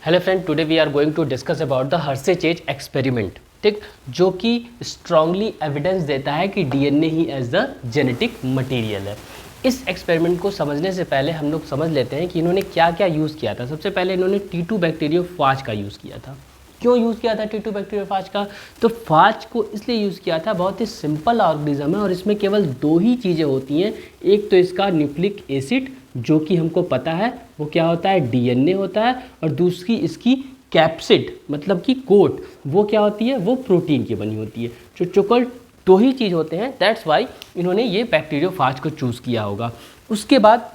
Hello friend, today we are going to discuss about the Hershey Chase experiment, ठीक, जो कि strongly evidence देता है कि डीएनए ही एज द जेनेटिक मटेरियल है। इस एक्सपेरिमेंट को समझने से पहले हम लोग समझ लेते हैं कि इन्होंने क्या क्या यूज़ किया था। सबसे पहले इन्होंने T2 बैक्टीरियोफाज का यूज़ किया था। क्यों यूज़ किया था T2 बैक्टीरियोफाज का? तो फाज को इसलिए यूज़ किया था, बहुत ही सिंपल ऑर्गेनिज्म है और इसमें केवल दो ही चीज़ें होती हैं। एक तो इसका न्यूक्लिक एसिड, जो कि हमको पता है वो क्या होता है, डीएनए होता है, और दूसरी इसकी कैप्सिड मतलब कि कोट, वो क्या होती है, वो प्रोटीन की बनी होती है। जो चोकल दो ही चीज़ होते हैं, दैट्स वाई इन्होंने ये बैक्टीरियोफाज को चूज़ किया होगा। उसके बाद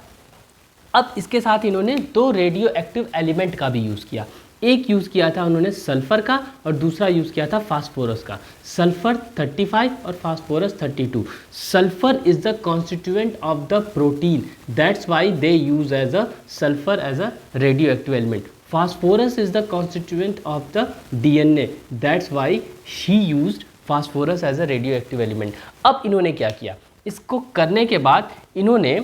अब इसके साथ इन्होंने दो रेडियो एक्टिव एलिमेंट का भी यूज़ किया। एक यूज़ किया था उन्होंने सल्फ़र का और दूसरा यूज़ किया था फास्फोरस का। सल्फ़र 35 और phosphorus 32। Sulphur is the constituent of the protein, that's why they use as a sulphur as a radioactive element. Phosphorus is the constituent of the DNA, that's why she used phosphorus as a radioactive element. अब इन्होंने क्या किया, इसको करने के बाद इन्होंने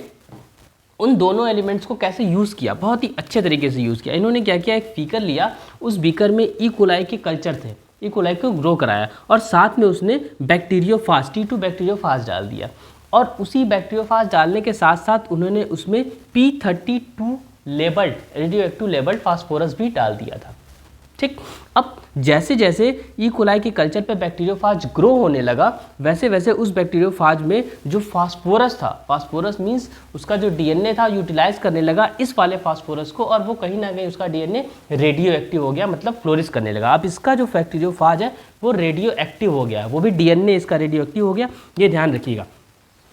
उन दोनों एलिमेंट्स को कैसे यूज़ किया, बहुत ही अच्छे तरीके से यूज़ किया। इन्होंने क्या किया, एक बीकर लिया, उस बीकर में ई कोलाई के कल्चर थे, ई कोलाई को ग्रो कराया और साथ में उसने बैक्टीरियोफाज T2 बैक्टीरियोफाज डाल दिया। और उसी बैक्टीरियोफाज डालने के साथ साथ उन्होंने उसमें P32 labelled radio active labelled phosphorus भी डाल दिया था, ठीक। अब जैसे जैसे ई कोलाई के कल्चर पे बैक्टीरियोफाज ग्रो होने लगा, वैसे वैसे उस बैक्टीरियोफाज में जो फास्फोरस था, फास्फोरस मींस उसका जो डीएनए था, यूटिलाइज करने लगा इस वाले फास्फोरस को, और वो कहीं ना कहीं उसका डीएनए रेडियो एक्टिव हो गया, मतलब फ्लोरिश करने लगा। अब इसका जो बैक्टीरियोफाज है वो रेडियो एक्टिव हो गया, वो भी डीएनए इसका रेडियो एक्टिव हो गया। ये ध्यान रखिएगा,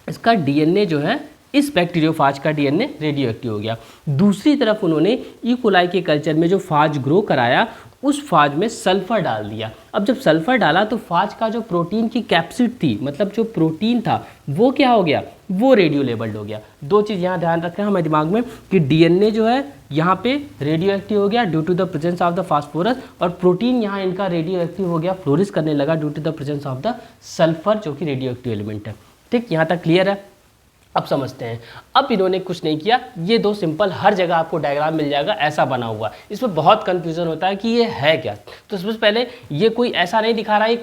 इसका डीएनए जो है, इस बैक्टीरियोफाज का डीएनए रेडियो एक्टिव हो गया। दूसरी तरफ उन्होंने ई कोलाई के कल्चर में जो फाज ग्रो कराया, उस फाज में सल्फर डाल दिया। अब जब सल्फर डाला तो फाज का जो प्रोटीन की कैप्सिड थी, मतलब जो प्रोटीन था, वो क्या हो गया, वो रेडियो लेबल्ड हो गया। दो चीज़ यहाँ ध्यान रखना है हमारे दिमाग में कि डीएनए जो है यहाँ पे रेडियो एक्टिव हो गया due to the presence of the phosphorus, और प्रोटीन यहाँ इनका रेडियो एक्टिव हो गया, फ्लोरिश करने लगा due to the presence of the sulphur, जो कि रेडियो एक्टिव एलिमेंट है, ठीक। यहाँ तक क्लियर है? अब समझते हैं। अब इन्होंने कुछ नहीं किया, ये दो सिंपल, हर जगह आपको डायग्राम मिल जाएगा ऐसा बना हुआ। इसमें बहुत कंफ्यूजन होता है कि ये है क्या। तो सबसे पहले ये कोई ऐसा नहीं दिखा रहा है,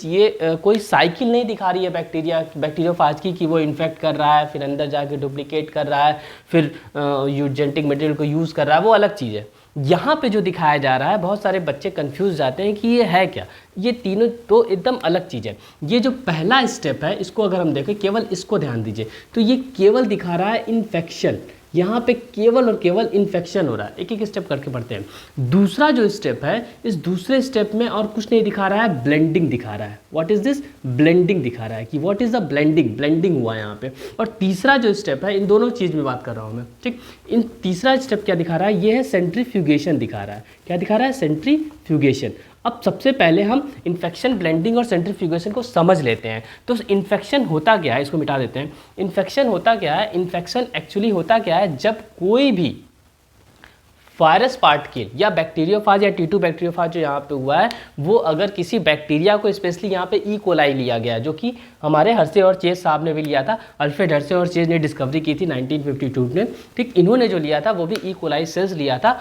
ये कोई साइकिल नहीं दिखा रही है बैक्टीरियोफाज की कि वो इन्फेक्ट कर रहा है, फिर अंदर जाके डुप्लीकेट कर रहा है, फिर जेनेटिक मटेरियल को यूज़ कर रहा है, वो अलग चीज़ है। यहाँ पे जो दिखाया जा रहा है, बहुत सारे बच्चे कंफ्यूज जाते हैं कि ये है क्या। ये तीनों तो एकदम अलग चीज़ है। ये जो पहला स्टेप है, इसको अगर हम देखें, केवल इसको ध्यान दीजिए, तो ये केवल दिखा रहा है इन्फेक्शन। यहाँ पे केवल और केवल इन्फेक्शन हो रहा है। एक एक स्टेप करके पढ़ते हैं। दूसरा जो स्टेप है, इस दूसरे स्टेप में और कुछ नहीं दिखा रहा है, ब्लेंडिंग दिखा रहा है। What is this? ब्लेंडिंग दिखा रहा है कि what is the blending, blending हुआ है यहाँ पे। और तीसरा जो स्टेप है, इन दोनों चीज़ में बात कर रहा हूँ मैं, ठीक। इन तीसरा स्टेप क्या दिखा रहा है, ये है सेंट्रीफ्यूगेशन दिखा रहा है। क्या दिखा रहा है? सेंट्रीफ्यूगेशन। अब सबसे पहले हम इन्फेक्शन, ब्लेंडिंग और सेंट्रीफ्यूगेशन को समझ लेते हैं। तो इन्फेक्शन होता क्या है, इसको मिटा देते हैं। इन्फेक्शन होता क्या है? इन्फेक्शन एक्चुअली होता क्या है, जब कोई भी वायरस पार्टिकल या बैक्टीरियोफाज या T2 बैक्टीरियोफाज जो यहाँ पे हुआ है, वो अगर किसी बैक्टीरिया को, स्पेशली यहाँ पे ई कोलाई लिया गया, जो कि हमारे हर्षे और चेज साहब ने भी लिया था, अल्फ्रेड हर्षे और चेज ने डिस्कवरी की थी 1952 में, ठीक। इन्होंने जो लिया था वो भी ई कोलाई सेल्स लिया था।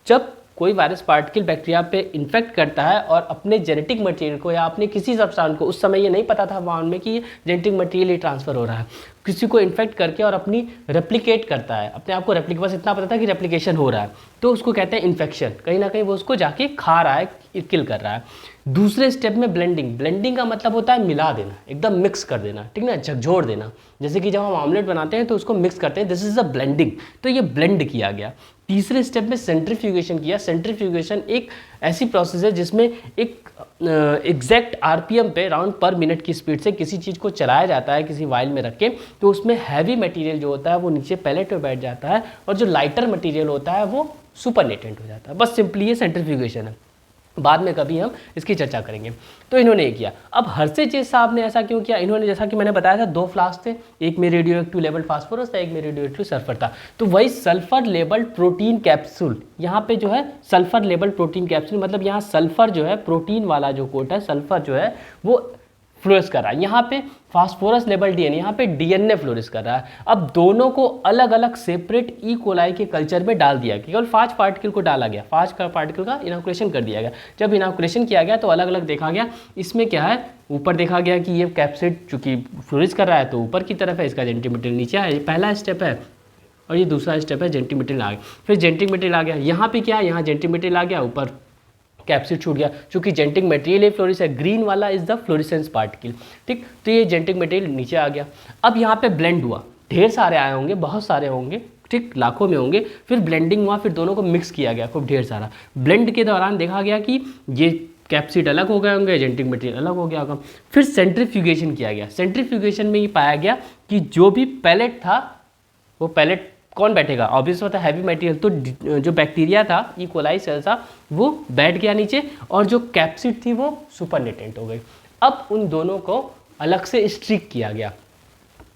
जब कोई वायरस पार्टिकल बैक्टीरिया पे इन्फेक्ट करता है और अपने जेनेटिक मटेरियल को या अपने किसी सब्सटेंस को, उस समय ये नहीं पता था वहाँ में कि ये जेनेटिक मटेरियल ही ट्रांसफ़र हो रहा है, किसी को इन्फेक्ट करके और अपनी रेप्लिकेट करता है, अपने आप को बस इतना पता था कि रेप्लिकेशन हो रहा है, तो उसको कहते हैं इन्फेक्शन। कहीं ना कहीं वो उसको जाके खा रहा है, किल कर रहा है। दूसरे स्टेप में ब्लेंडिंग। ब्लेंडिंग का मतलब होता है मिला देना, एकदम मिक्स कर देना, ठीक ना, झकझोर देना। जैसे कि जब हम ऑमलेट बनाते हैं तो उसको मिक्स करते हैं, दिस इज अ ब्लेंडिंग। तो ये ब्लेंड किया गया। तीसरे स्टेप में सेंट्रीफ्यूगेशन किया। सेंट्रीफ्यूगेशन एक ऐसी प्रोसेस है जिसमें एक एग्जैक्ट आरपीएम पे, राउंड पर मिनट की स्पीड से किसी चीज़ को चलाया जाता है किसी वाइल में रख के, तो उसमें हैवी मटेरियल जो होता है वो नीचे पैलेट में बैठ जाता है, और जो लाइटर मटेरियल होता है वो सुपरनेटेंट हो जाता है। बस सिंपली ये सेंट्रीफ्यूगेशन है। बाद में कभी हम इसकी चर्चा करेंगे। तो इन्होंने ये किया। अब हर्षे-चेज साहब ने ऐसा क्यों किया? इन्होंने, जैसा कि मैंने बताया था, दो फ्लास्क थे, एक में रेडियो एक्टिव लेबल्ड फास्फोरस था, एक में रेडियो एक्टिव सल्फर था। तो वही सल्फर लेबल्ड प्रोटीन कैप्सूल, यहाँ पे जो है सल्फर लेबल्ड प्रोटीन कैप्सूल, मतलब यहाँ सल्फर जो है, प्रोटीन वाला जो कोट है, सल्फर जो है वो फ्लोरिश कर रहा है। यहाँ पे फास्फोरस लेबल डीएनए, यहाँ पे डीएनए फ्लोरिश कर रहा है। अब दोनों को अलग अलग सेपरेट ई कोलाई के कल्चर में डाल दिया, केवल 5 पार्टिकल को डाला गया, 5 पार्टिकल का इनॉकुलेशन कर दिया गया। जब इनॉकुलेशन किया गया तो अलग अलग देखा गया, इसमें क्या है, ऊपर देखा गया कि ये कैप्सिड चूंकि फ्लोरिश कर रहा है तो ऊपर की तरफ है, इसका जेनेटिक मटेरियल नीचे है, ये पहला स्टेप है, और ये दूसरा स्टेप है जेनेटिक मटेरियल आ गया। फिर जेनेटिक मटेरियल आ गया, यहाँ पे क्या है, यहाँ जेनेटिक मटेरियल आ गया, ऊपर कैप्सिड छूट गया, चूंकि जेनेटिक मटेरियल ये फ्लोरिस है, ग्रीन वाला इज द फ्लोरिसेंस पार्टिकल, ठीक। तो ये जेनेटिक मटेरियल नीचे आ गया। अब यहाँ पे ब्लेंड हुआ, ढेर सारे आए होंगे, बहुत सारे होंगे, ठीक, लाखों में होंगे। फिर ब्लेंडिंग हुआ, फिर दोनों को मिक्स किया गया खूब ढेर सारा। ब्लेंड के दौरान देखा गया कि ये कैप्सिड अलग हो गए होंगे, जेनेटिक मटेरियल अलग हो गया होगा। फिर सेंट्रीफ्यूगेशन किया गया। सेंट्रीफ्यूगेशन में ये पाया गया कि जो भी पैलेट था, वो पैलेट कौन बैठेगा, ऑब्वियस होता है हैवी मटेरियल, तो जो बैक्टीरिया था, ई कोलाई सेल था, वो बैठ गया नीचे, और जो कैप्सिड थी वो सुपरनेटेंट हो गई। अब उन दोनों को अलग से स्ट्रिक किया गया।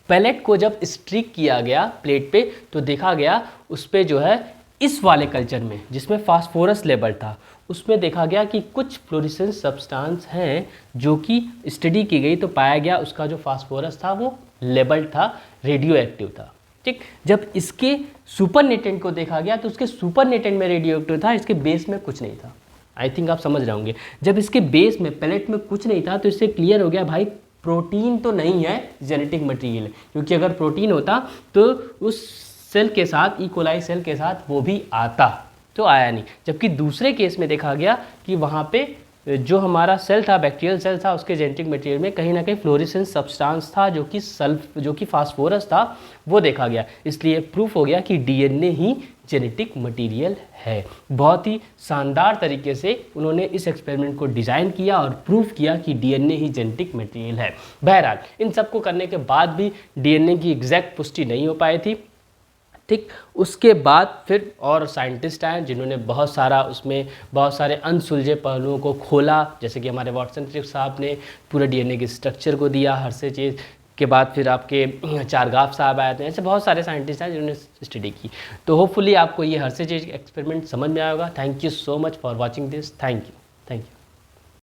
पैलेट को जब स्ट्रिक किया गया प्लेट पे, तो देखा गया उस पर जो है, इस वाले कल्चर में जिसमें फास्फोरस लेबल था, उसमें देखा गया कि कुछ फ्लोरिसेंस सब्सटेंस हैं जो कि स्टडी की गई, तो पाया गया उसका जो फास्फोरस था वो लेबल था, रेडियो एक्टिव था, ठीक। जब इसके सुपरनेटेंट को देखा गया तो उसके सुपरनेटेंट में रेडियो एक्टिव था, इसके बेस में कुछ नहीं था। आई थिंक आप समझ रहे होंगे, जब इसके बेस में पैलेट में कुछ नहीं था तो इससे क्लियर हो गया भाई प्रोटीन तो नहीं है जेनेटिक मटेरियल, क्योंकि अगर प्रोटीन होता तो उस सेल के साथ, ई कोलाई सेल के साथ वो भी आता, तो आया नहीं। जबकि दूसरे केस में देखा गया कि वहाँ पे जो हमारा सेल था, बैक्टीरियल सेल था, उसके जेनेटिक मटेरियल में कहीं ना कहीं फ्लोरिसेंस सब्सटेंस था जो कि फास्फोरस था, वो देखा गया। इसलिए प्रूफ हो गया कि डीएनए ही जेनेटिक मटेरियल है। बहुत ही शानदार तरीके से उन्होंने इस एक्सपेरिमेंट को डिज़ाइन किया और प्रूफ किया कि डीएनए ही जेनेटिक मटेरियल है। बहरहाल इन सब को करने के बाद भी डीएनए की एग्जैक्ट पुष्टि नहीं हो पाई थी, ठीक। उसके बाद फिर और साइंटिस्ट आए जिन्होंने बहुत सारे अनसुलझे पहलुओं को खोला, जैसे कि हमारे वाटसन क्रिक साहब ने पूरे डीएनए के स्ट्रक्चर को दिया। हर्षे चेज के बाद फिर आपके चारगाफ साहब आए थे, ऐसे बहुत सारे साइंटिस्ट हैं जिन्होंने स्टडी की। तो होपफुली आपको ये हर्षे चेज एक्सपेरिमेंट समझ में आएगा। Thank you so much for watching this. Thank you.